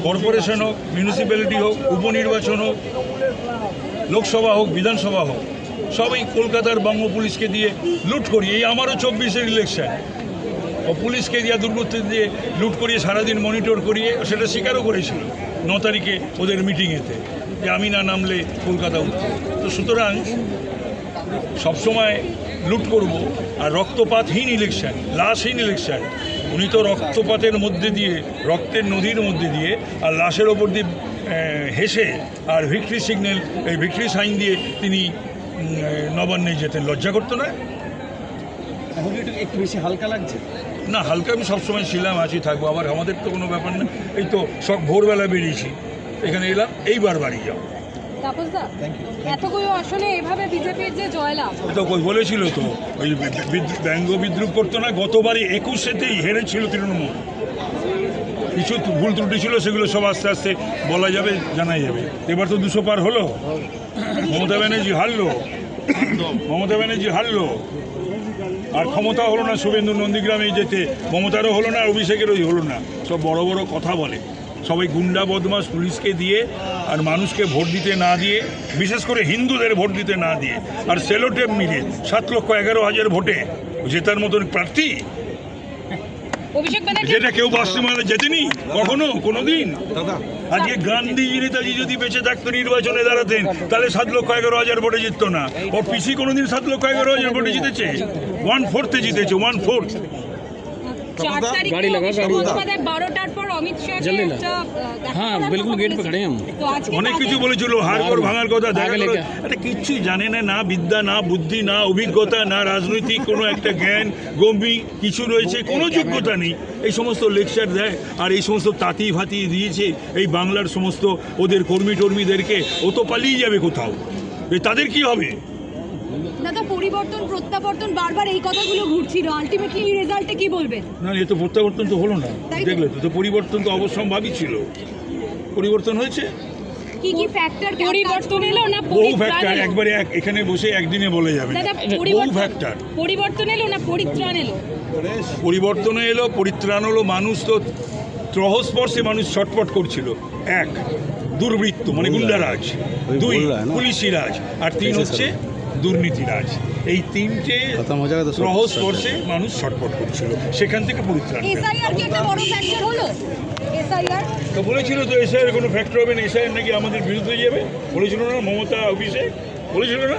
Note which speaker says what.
Speaker 1: Corporation হোক, municipality হোক, উপনির্বাচন হোক, লোকসভা হোক, বিধানসভা হোক, সবই কলকাতার বঙ্গ পুলিশকে দিয়ে লুট করিয়ে, এই আমারও 24-এর ইলেকশন, ও পুলিশকে দিয়ে দুর্বৃত্ত দিয়ে লুট করিয়ে সারাদিন মনিটর করিয়ে সেটা স্বীকারও করেছিল 9 তারিখে ওদের মিটিংয়েতে, যে আমি না নামলে কলকাতা উঠবে। তো সুতরাং সবসময় লুট করব আর রক্তপাতহীন ইলেকশন, লাশহীন ইলেকশন। উনি তো রক্তপাতের মধ্যে দিয়ে, রক্তের নদীর মধ্যে দিয়ে আর লাশের ওপর দিয়ে হেসে আর ভিক্টরি সিগন্যাল, এই ভিক্টরি সাইন দিয়ে তিনি নবান্নে যেতেন। লজ্জা করতো না?
Speaker 2: এখন একটু বেশি হালকা লাগছে
Speaker 1: না, হালকা আমি সবসময় ছিলাম, আছি, থাকবো। আবার আমাদের তো কোনো ব্যাপার না। এই তো সব ভোরবেলা বেরিয়েছি, এখানে এলাম, এইবার বাড়ি যাও।
Speaker 3: এতগুলো আসনে এভাবে বিজেপির যে জয়লাভ,
Speaker 1: তো বলেছিল তো, ওই ব্যঙ্গ বিদ্রুপ করতো না, গতবারই 21-তেই হেরেছিল তৃণমূল। কিছু ভুল ত্রুটি ছিল, সেগুলো সব আস্তে আস্তে বলা যাবে, জানাই যাবে। এবার তো 200 পার হলো, মমতা ব্যানার্জি হারলো, আর ক্ষমতা হলো না শুভেন্দু নন্দীগ্রামে যেতে, মমতারও হলো না, আর অভিষেকেরই হলো না। সব বড় বড় কথা বলে, সবাই গুন্ডা বদমাস পুলিশকে দিয়ে আর মানুষকে ভোট দিতে না দিয়ে, বিশেষ করে হিন্দুদের ভোট দিতে না দিয়ে, আর সেলোটেপ মিলিয়ে 7,11,000 ভোটে জেতার মতন প্রার্থী, যেটা কেউ পশ্চিমবাংলায় জেতেনি কখনো, কোনোদিন। আজকে গান্ধীজি নেতাজি যদি বেঁচে থাকতো, নির্বাচনে দাঁড়াতেন, তাহলে 7,11,000 ভোটে জিততো না। ও পিসি কোনোদিন 7,11,000 ভোটে জিতেছে? 1/4 জিতেছে, 1/4। অনেক কিছু বলেছিল, হাড়গোড় ভাঙার কথা, দেখা গেল এটা কিচ্ছু জানে না, না বিদ্যা, না বুদ্ধি, না অভিজ্ঞতা, না রাজনৈতিক কোনো একটা জ্ঞান গম্ভীর কিছু রয়েছে, কোনো যোগ্যতা নেই। এই সমস্ত লেকচার দেয় আর এই সমস্ত তাঁতি ভাতি দিয়েছে এই বাংলার সমস্ত ওদের কর্মী টর্মীদেরকে। ও তো পালিয়ে যাবে কোথাও, তাদের কি হবে?
Speaker 3: দাদা, পরিবর্তন প্রত্যাবর্তন বারবার এই কথাগুলো ঘুরছিল, আলটিমেটলি রেজাল্টে কি বলবেন? না,
Speaker 1: এ তো প্রত্যাবর্তন তো হলো না, দেখলে তো, পরিবর্তন তো অবশ্যম্ভাবী ছিল। পরিবর্তন হয়েছে,
Speaker 3: কি কি ফ্যাক্টর পরিবর্তন এলো না?
Speaker 1: বহু ফ্যাক্টর, একবারে এখানে বসে একদিনে বলে যাবে। বহু ফ্যাক্টর।
Speaker 3: পরিবর্তন এলো না পরিত্রাণ এলো?
Speaker 1: পরিবর্তন এলো, পরিত্রাণ হলো। মানুষ তো ত্রহস্পর্শে মানুষ ছটপট করছিল। 1, দুর্বৃত্ত মানে গুন্ডারাজ, 2, পুলিশি রাজ, আর 3 হচ্ছে দুর্নীতিরাজ। এই 3টে রহস্পর্শে মানুষ ছটপট করছিল, সেখান থেকে পরিত্রাণ।
Speaker 3: এসআইআর কি একটা বড় ফ্যাক্টর হলো? এসআইআর
Speaker 1: তো বলেছিল তো, এসআইআর কোনো ফ্যাক্টর হবে না, এসআইআর নাকি আমাদের বিরুদ্ধে যাবে, বলেছিল না মমতা অফিসে, বলেছিল না?